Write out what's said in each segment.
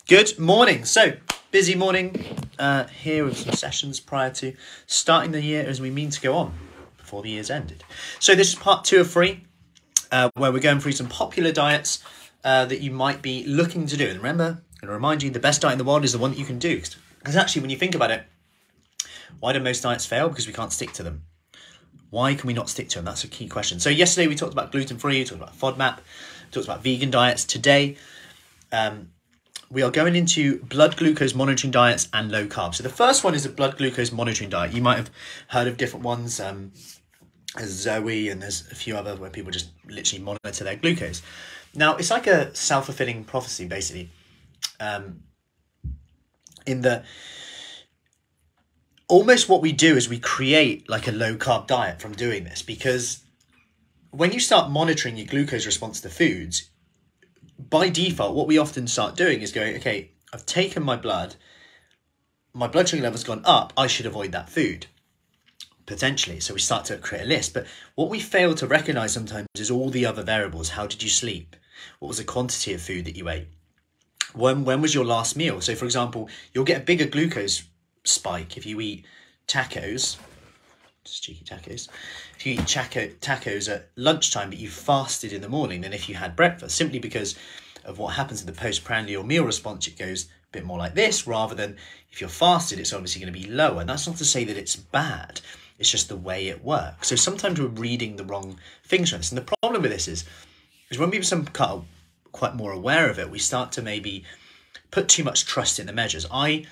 Good morning. So, busy morning here with some sessions prior to starting the year as we mean to go on before the year's ended. So this is part 2 of 3, where we're going through some popular diets that you might be looking to do. And remember, I'm going to remind you, the best diet in the world is the one that you can do. Because actually, when you think about it, why do most diets fail? Because we can't stick to them. Why can we not stick to them? That's a key question. So yesterday we talked about gluten-free, we talked about FODMAP, we talked about vegan diets. Today, we are going into blood glucose monitoring diets and low carb. So the first one is a blood glucose monitoring diet. You might have heard of different ones. There's Zoe and there's a few other where people just literally monitor their glucose. Now, it's like a self-fulfilling prophecy, basically. In the almost what we do is we create like a low carb diet from doing this, because when you start monitoring your glucose response to foods, by default, what we often start doing is going, okay, I've taken my blood sugar level's gone up, I should avoid that food, potentially. So we start to create a list. But what we fail to recognize sometimes is all the other variables. How did you sleep? What was the quantity of food that you ate? When was your last meal? So for example, you'll get a bigger glucose spike if you eat tacos, just cheeky tacos. If you eat tacos at lunchtime, but you fasted in the morning than if you had breakfast, simply because of what happens in the postprandial meal response. It goes a bit more like this, rather than if you're fasted, it's obviously going to be lower. And that's not to say that it's bad. It's just the way it works. So sometimes we're reading the wrong things from this. And the problem with this is when people are quite more aware of it, we start to maybe put too much trust in the measures. I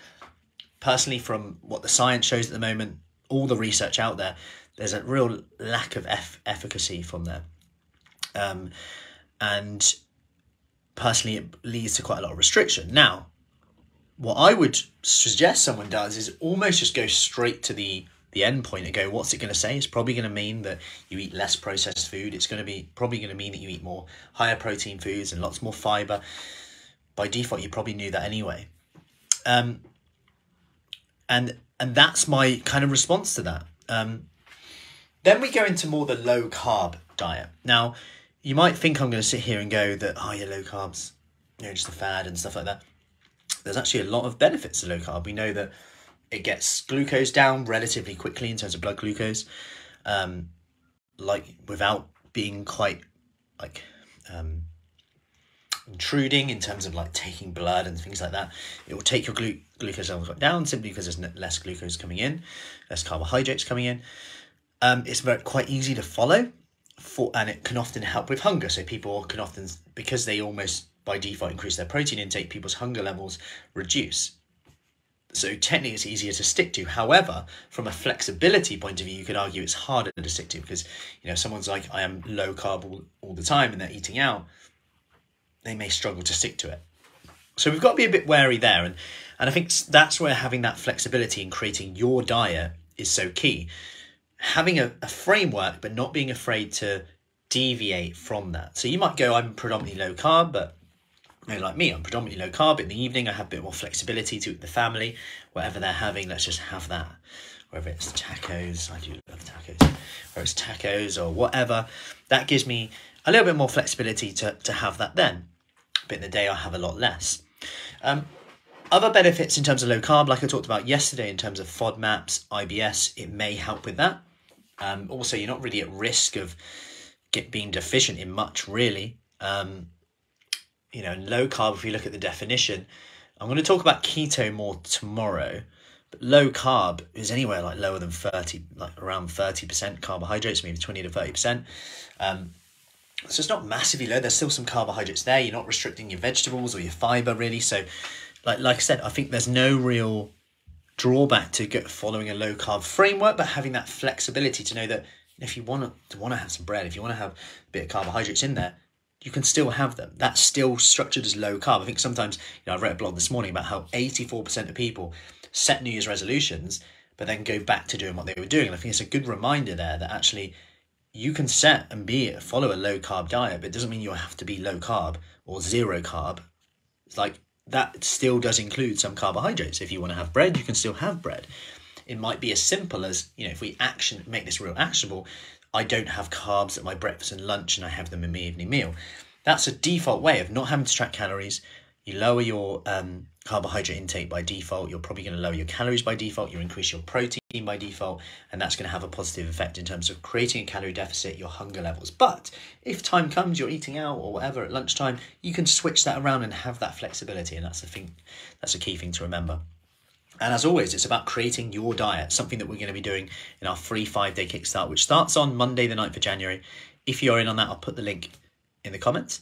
personally, from what the science shows at the moment, all the research out there, there's a real lack of efficacy from there. And personally, it leads to quite a lot of restriction. Now, what I would suggest someone does is almost just go straight to the end point and go, what's it going to say? It's probably going to mean that you eat less processed food. It's probably going to mean that you eat more higher protein foods and lots more fiber. By default, you probably knew that anyway. And that's my kind of response to that. Then we go into more the low carb diet. Now, you might think I'm going to sit here and go that, oh, yeah, low carbs, just a fad and stuff like that. There's actually a lot of benefits to low carb. We know that it gets glucose down relatively quickly in terms of blood glucose, without being quite intruding in terms of like taking blood and things like that. It will take your glucose levels down simply because there's less glucose coming in, less carbohydrates coming in. It's quite easy to follow, and it can often help with hunger. So people can often, because they almost by default increase their protein intake, people's hunger levels reduce. So technically it's easier to stick to. However, from a flexibility point of view, you could argue it's harder to stick to, because someone's like, I am low carb all the time, and they're eating out, they may struggle to stick to it. So we've got to be a bit wary there. And I think that's where having that flexibility in creating your diet is so key. Having a framework, but not being afraid to deviate from that. So you might go, I'm predominantly low carb, but like me, I'm predominantly low carb. In the evening, I have a bit more flexibility to the family. Whatever they're having, let's just have that. Whether it's tacos, I do love tacos. Whether it's tacos or whatever, that gives me a little bit more flexibility to have that then. But in the day, I have a lot less. Other benefits in terms of low carb, like I talked about yesterday, in terms of FODMAPs, IBS, it may help with that. Also, you're not really at risk of being deficient in much, really. In low carb, if you look at the definition, I'm going to talk about keto more tomorrow, but low carb is anywhere like lower than 30, like around 30% carbohydrates, maybe 20 to 30%. So it's not massively low. There's still some carbohydrates there. You're not restricting your vegetables or your fiber, really. So like I said, I think there's no real drawback to following a low carb framework, but having that flexibility to know that if you want to have some bread, if you want to have a bit of carbohydrates in there, you can still have them. That's still structured as low carb. I think sometimes, I read a blog this morning about how 84% of people set New Year's resolutions, but then go back to doing what they were doing. And I think it's a good reminder there that actually you can set and follow a low carb diet, but it doesn't mean you have to be low carb or zero carb. It's like that still does include some carbohydrates. If you want to have bread, you can still have bread. It might be as simple as, if we make this real actionable, I don't have carbs at my breakfast and lunch and I have them in my evening meal. That's a default way of not having to track calories. You lower your carbohydrate intake by default, you're probably going to lower your calories by default, you increase your protein by default, and that's going to have a positive effect in terms of creating a calorie deficit, your hunger levels. But if time comes, you're eating out or whatever at lunchtime, you can switch that around and have that flexibility, and that's a key thing to remember. And as always, it's about creating your diet, something that we're going to be doing in our free 5-day kickstart, which starts on Monday, the 9th of January. If you're in on that, I'll put the link in the comments.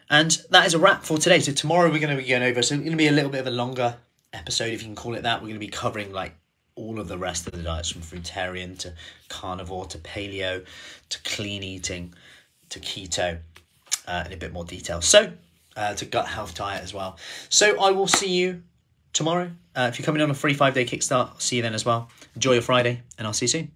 And that is a wrap for today. So tomorrow we're going to be going over, so it's going to be a little bit of a longer episode, if you can call it that. We're going to be covering like all of the rest of the diets, from fruitarian to carnivore to paleo to clean eating to keto in a bit more detail. So to gut health diet as well. So I will see you tomorrow. If you're coming on a free 5-day kickstart, I'll see you then as well. Enjoy your Friday, and I'll see you soon.